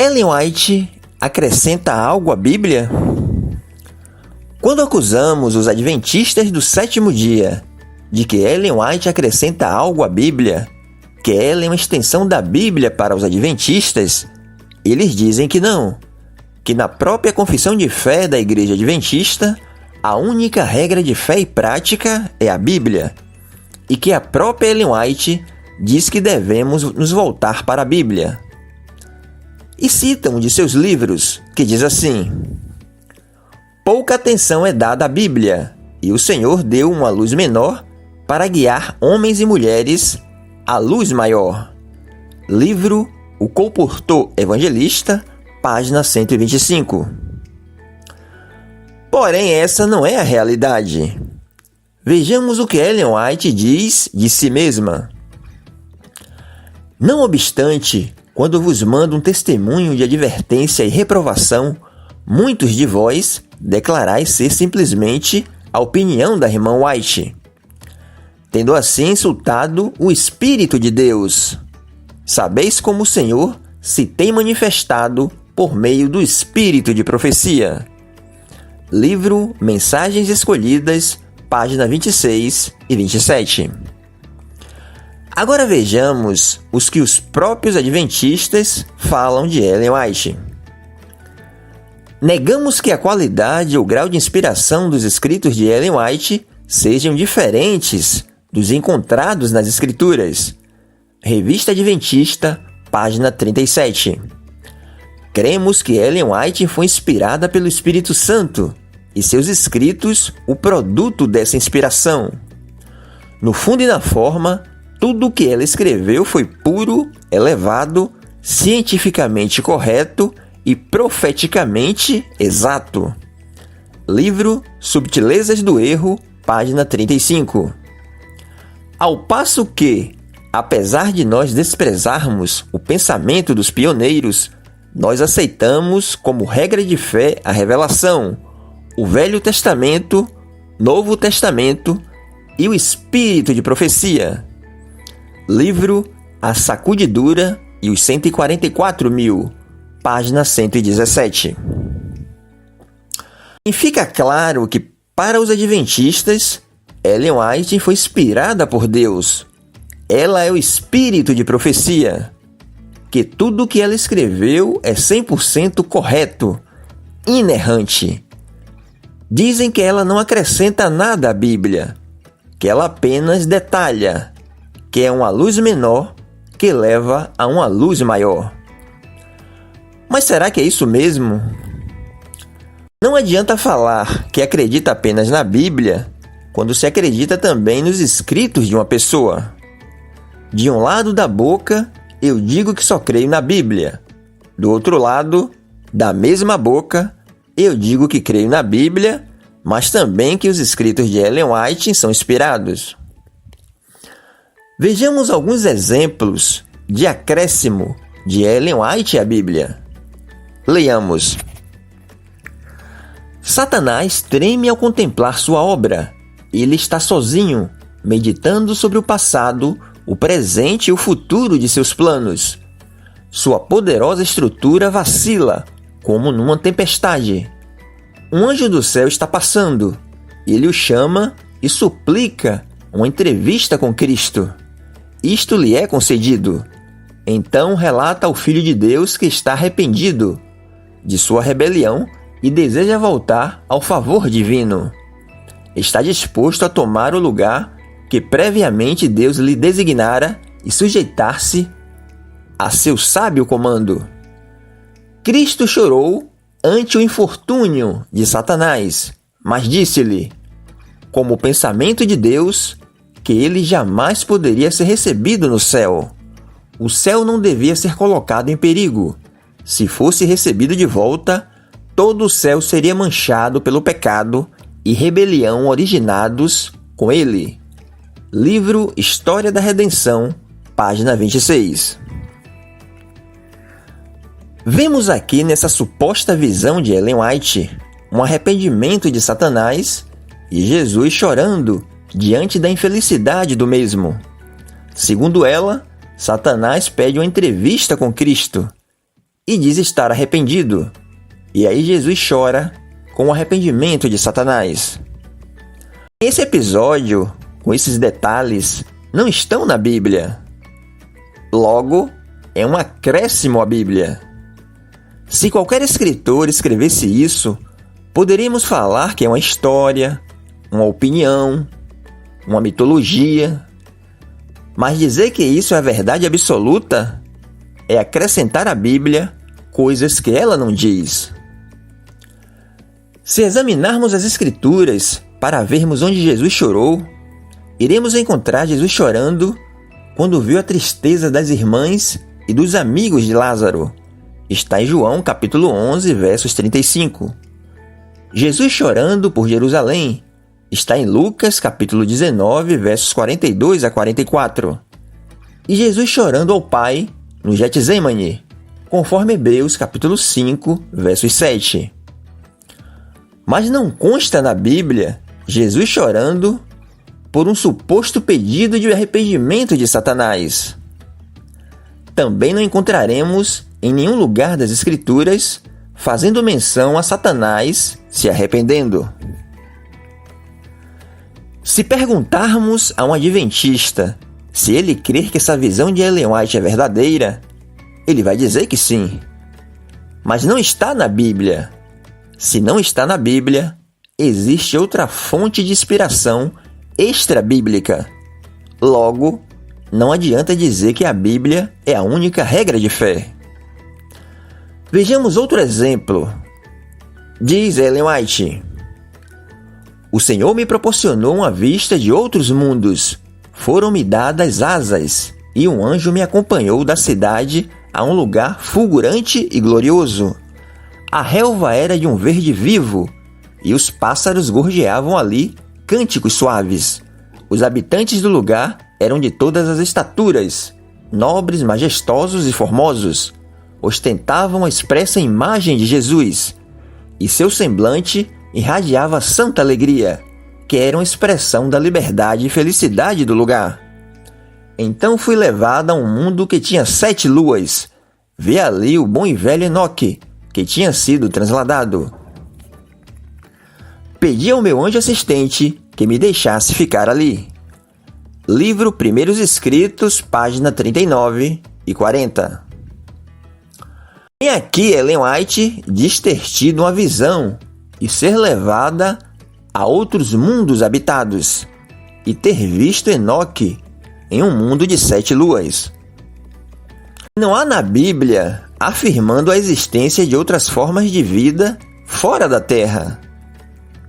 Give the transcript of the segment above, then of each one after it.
Ellen White acrescenta algo à Bíblia? Quando acusamos os adventistas do sétimo dia de que Ellen White acrescenta algo à Bíblia, que ela é uma extensão da Bíblia para os adventistas, eles dizem que não, que na própria confissão de fé da Igreja Adventista, a única regra de fé e prática é a Bíblia, e que a própria Ellen White diz que devemos nos voltar para a Bíblia. E cita um de seus livros, que diz assim: pouca atenção é dada à Bíblia, e o Senhor deu uma luz menor para guiar homens e mulheres à luz maior. Livro O Colportor Evangelista, página 125. Porém, essa não é a realidade. Vejamos o que Ellen White diz de si mesma. Não obstante, quando vos mando um testemunho de advertência e reprovação, muitos de vós declarais ser simplesmente a opinião da irmã White, tendo assim insultado o Espírito de Deus. Sabeis como o Senhor se tem manifestado por meio do Espírito de profecia. Livro Mensagens Escolhidas, página 26 e 27. Agora vejamos os que os próprios adventistas falam de Ellen White. Negamos que a qualidade ou grau de inspiração dos escritos de Ellen White sejam diferentes dos encontrados nas Escrituras. Revista Adventista, página 37. Cremos que Ellen White foi inspirada pelo Espírito Santo e seus escritos o produto dessa inspiração. No fundo e na forma, tudo o que ela escreveu foi puro, elevado, cientificamente correto e profeticamente exato. Livro Subtilezas do Erro, página 35. Ao passo que, apesar de nós desprezarmos o pensamento dos pioneiros, nós aceitamos como regra de fé a revelação, o Velho Testamento, Novo Testamento e o Espírito de profecia. Livro A Sacudidura e os 144.000, página 117. E fica claro que, para os adventistas, Ellen White foi inspirada por Deus. Ela é o Espírito de profecia, que tudo o que ela escreveu é 100% correto, inerrante. Dizem que ela não acrescenta nada à Bíblia, que ela apenas detalha, que é uma luz menor que leva a uma luz maior. Mas será que é isso mesmo? Não adianta falar que acredita apenas na Bíblia quando se acredita também nos escritos de uma pessoa. De um lado da boca, eu digo que só creio na Bíblia. Do outro lado, da mesma boca, eu digo que creio na Bíblia, mas também que os escritos de Ellen White são inspirados. Vejamos alguns exemplos de acréscimo de Ellen White à Bíblia. Leiamos. Satanás treme ao contemplar sua obra. Ele está sozinho, meditando sobre o passado, o presente e o futuro de seus planos. Sua poderosa estrutura vacila, como numa tempestade. Um anjo do céu está passando. Ele o chama e suplica uma entrevista com Cristo. Isto lhe é concedido. Então relata ao Filho de Deus que está arrependido de sua rebelião e deseja voltar ao favor divino. Está disposto a tomar o lugar que previamente Deus lhe designara e sujeitar-se a seu sábio comando. Cristo chorou ante o infortúnio de Satanás, mas disse-lhe, como pensamento de Deus, que ele jamais poderia ser recebido no céu. O céu não devia ser colocado em perigo. Se fosse recebido de volta, todo o céu seria manchado pelo pecado e rebelião originados com ele. Livro História da Redenção, página 26. Vemos aqui nessa suposta visão de Ellen White um arrependimento de Satanás e Jesus chorando diante da infelicidade do mesmo. Segundo ela, Satanás pede uma entrevista com Cristo. e diz estar arrependido. E aí Jesus chora com o arrependimento de Satanás. Esse episódio, com esses detalhes, não estão na Bíblia. Logo, é um acréscimo à Bíblia. Se qualquer escritor escrevesse isso, poderíamos falar que é uma história, uma opinião, uma mitologia. Mas dizer que isso é a verdade absoluta é acrescentar à Bíblia coisas que ela não diz. Se examinarmos as Escrituras para vermos onde Jesus chorou, iremos encontrar Jesus chorando quando viu a tristeza das irmãs e dos amigos de Lázaro. Está em João capítulo 11, versos 35. Jesus chorando por Jerusalém está em Lucas capítulo 19, versos 42 a 44. E Jesus chorando ao Pai no Getsêmani, conforme Hebreus capítulo 5, versos 7. Mas não consta na Bíblia Jesus chorando por um suposto pedido de arrependimento de Satanás. Também não encontraremos em nenhum lugar das Escrituras fazendo menção a Satanás se arrependendo. Se perguntarmos a um adventista se ele crer que essa visão de Ellen White é verdadeira, ele vai dizer que sim. Mas não está na Bíblia. Se não está na Bíblia, existe outra fonte de inspiração extra-bíblica. Logo, não adianta dizer que a Bíblia é a única regra de fé. Vejamos outro exemplo. Diz Ellen White: o Senhor me proporcionou uma vista de outros mundos. Foram-me dadas asas, e um anjo me acompanhou da cidade a um lugar fulgurante e glorioso. A relva era de um verde vivo, e os pássaros gorjeavam ali cânticos suaves. Os habitantes do lugar eram de todas as estaturas, nobres, majestosos e formosos. Ostentavam a expressa imagem de Jesus, e seu semblante irradiava santa alegria, que era uma expressão da liberdade e felicidade do lugar. Então fui levado a um mundo que tinha 7 luas. Vi ali o bom e velho Enoque, que tinha sido transladado. Pedi ao meu anjo assistente que me deixasse ficar ali. Livro Primeiros Escritos, página 39 e 40. Tem aqui Ellen White diz ter tido uma visão e ser levada a outros mundos habitados e ter visto Enoque em um mundo de 7 luas. Não há na Bíblia afirmando a existência de outras formas de vida fora da Terra,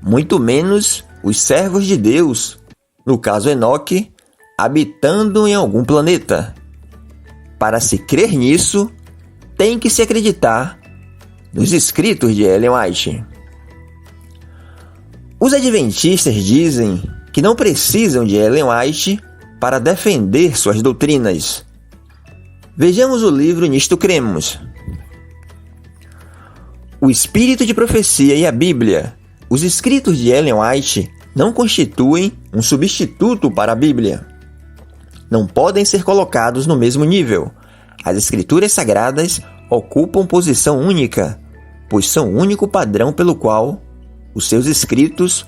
muito menos os servos de Deus, no caso Enoque, habitando em algum planeta. Para se crer nisso, tem que se acreditar nos escritos de Ellen White. Os adventistas dizem que não precisam de Ellen White para defender suas doutrinas. Vejamos o livro Nisto Cremos. O Espírito de Profecia e a Bíblia. Os escritos de Ellen White não constituem um substituto para a Bíblia. Não podem ser colocados no mesmo nível. As Escrituras Sagradas ocupam posição única, pois são o único padrão pelo qual os seus escritos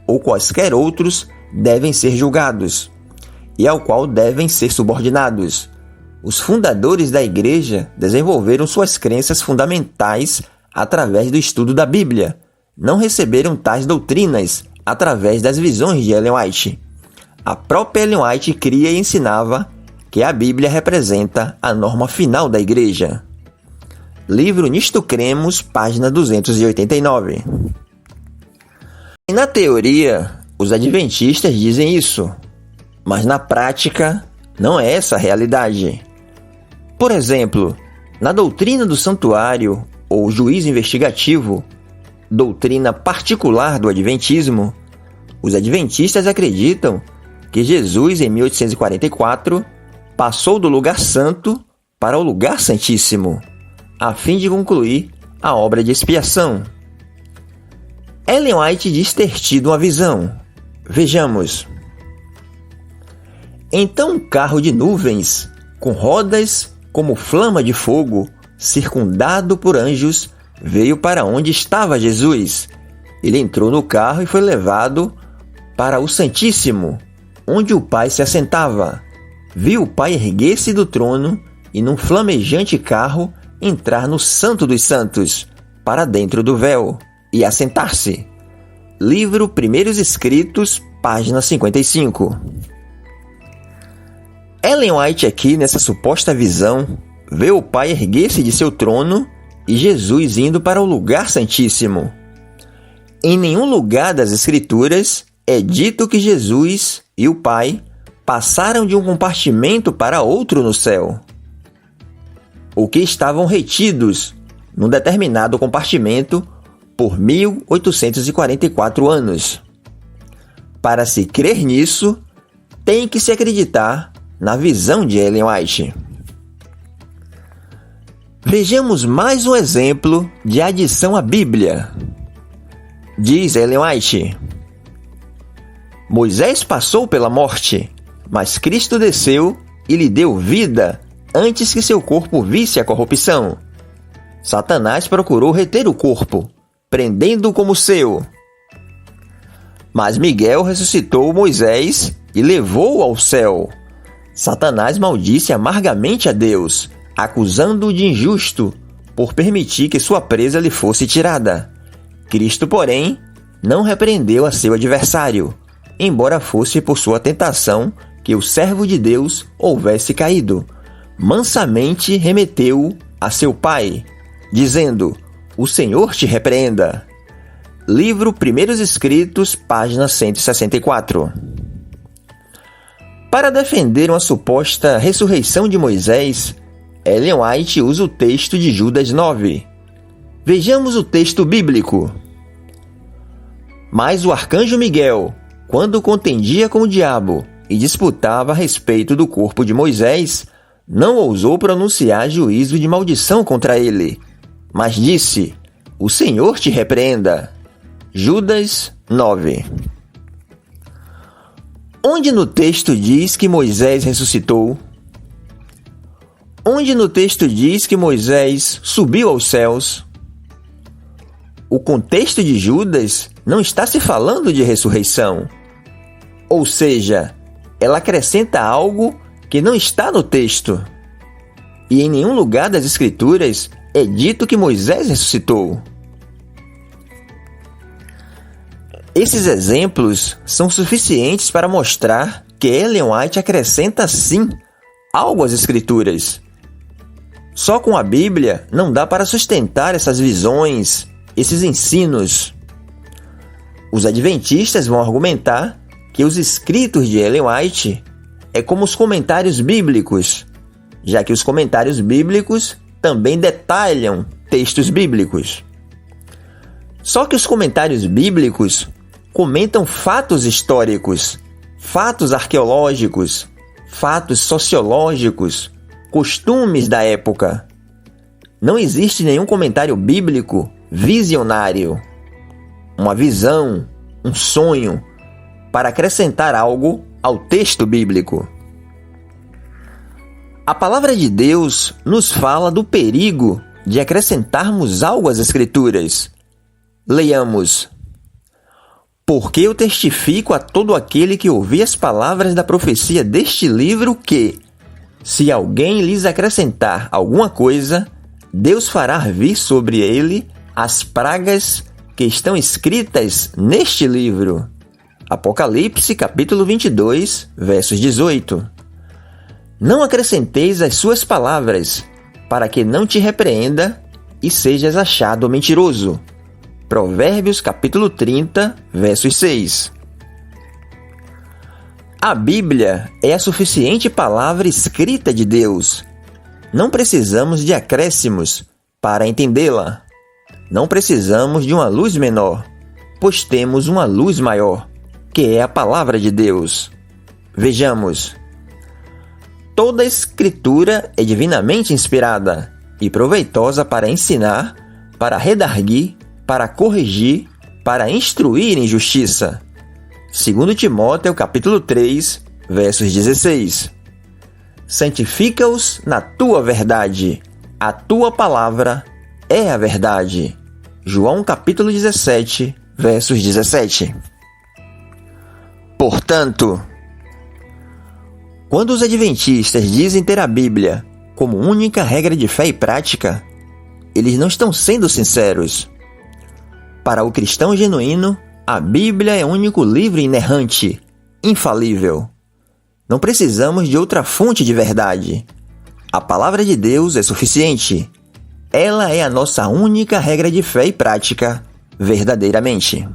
ou quaisquer outros devem ser julgados, e ao qual devem ser subordinados. Os fundadores da Igreja desenvolveram suas crenças fundamentais através do estudo da Bíblia. Não receberam tais doutrinas através das visões de Ellen White. A própria Ellen White cria e ensinava que a Bíblia representa a norma final da Igreja. Livro Nisto Cremos, página 289. E na teoria, os adventistas dizem isso, mas na prática não é essa a realidade. Por exemplo, na doutrina do santuário ou juízo investigativo, doutrina particular do adventismo, os adventistas acreditam que Jesus, em 1844, passou do lugar santo para o lugar santíssimo, a fim de concluir a obra de expiação. Ellen White diz ter tido uma visão. Vejamos. Então um carro de nuvens, com rodas como flama de fogo, circundado por anjos, veio para onde estava Jesus. Ele entrou no carro e foi levado para o Santíssimo, onde o Pai se assentava. Viu o Pai erguer-se do trono e, num flamejante carro, entrar no Santo dos Santos, para dentro do véu, e assentar-se. Livro Primeiros Escritos, página 55. Ellen White aqui, nessa suposta visão, vê o Pai erguer-se de seu trono e Jesus indo para o lugar santíssimo. Em nenhum lugar das Escrituras é dito que Jesus e o Pai passaram de um compartimento para outro no céu, ou que estavam retidos num determinado compartimento por 1844 anos. Para se crer nisso, tem que se acreditar na visão de Ellen White. Vejamos mais um exemplo de adição à Bíblia. Diz Ellen White: Moisés passou pela morte, mas Cristo desceu e lhe deu vida antes que seu corpo visse a corrupção. Satanás procurou reter o corpo, prendendo-o como seu. Mas Miguel ressuscitou Moisés e levou-o ao céu. Satanás maldisse amargamente a Deus, acusando-o de injusto por permitir que sua presa lhe fosse tirada. Cristo, porém, não repreendeu a seu adversário, embora fosse por sua tentação que o servo de Deus houvesse caído. Mansamente remeteu-o a seu pai, dizendo: O Senhor te repreenda. Livro Primeiros Escritos, página 164. Para defender uma suposta ressurreição de Moisés, Ellen White usa o texto de Judas 9. Vejamos o texto bíblico. Mas o arcanjo Miguel, quando contendia com o diabo e disputava a respeito do corpo de Moisés, não ousou pronunciar juízo de maldição contra ele, mas disse: O Senhor te repreenda. Judas 9. Onde no texto diz que Moisés ressuscitou? Onde no texto diz que Moisés subiu aos céus? O contexto de Judas não está se falando de ressurreição. Ou seja, ela acrescenta algo que não está no texto. E em nenhum lugar das Escrituras é dito que Moisés ressuscitou. Esses exemplos são suficientes para mostrar que Ellen White acrescenta sim algo às Escrituras. Só com a Bíblia não dá para sustentar essas visões, esses ensinos. Os adventistas vão argumentar que os escritos de Ellen White é como os comentários bíblicos, já que os comentários bíblicos também detalham textos bíblicos. Só que os comentários bíblicos comentam fatos históricos, fatos arqueológicos, fatos sociológicos, costumes da época. Não existe nenhum comentário bíblico visionário, uma visão, um sonho, para acrescentar algo ao texto bíblico. A palavra de Deus nos fala do perigo de acrescentarmos algo às Escrituras. Leiamos: Porque eu testifico a todo aquele que ouvir as palavras da profecia deste livro que, se alguém lhes acrescentar alguma coisa, Deus fará vir sobre ele as pragas que estão escritas neste livro. Apocalipse, capítulo 22, versos 18. Não acrescenteis as suas palavras, para que não te repreenda e sejas achado mentiroso. Provérbios, capítulo 30, versos 6. A Bíblia é a suficiente palavra escrita de Deus. Não precisamos de acréscimos para entendê-la. Não precisamos de uma luz menor, pois temos uma luz maior, que é a palavra de Deus. Vejamos. Toda a Escritura é divinamente inspirada e proveitosa para ensinar, para redarguir, para corrigir, para instruir em justiça. 2 Timóteo, capítulo 3, versos 16. Santifica-os na tua verdade. A tua palavra é a verdade. João capítulo 17, versos 17. Portanto, quando os adventistas dizem ter a Bíblia como única regra de fé e prática, eles não estão sendo sinceros. Para o cristão genuíno, a Bíblia é o único livro inerrante, infalível. Não precisamos de outra fonte de verdade. A palavra de Deus é suficiente. Ela é a nossa única regra de fé e prática, verdadeiramente.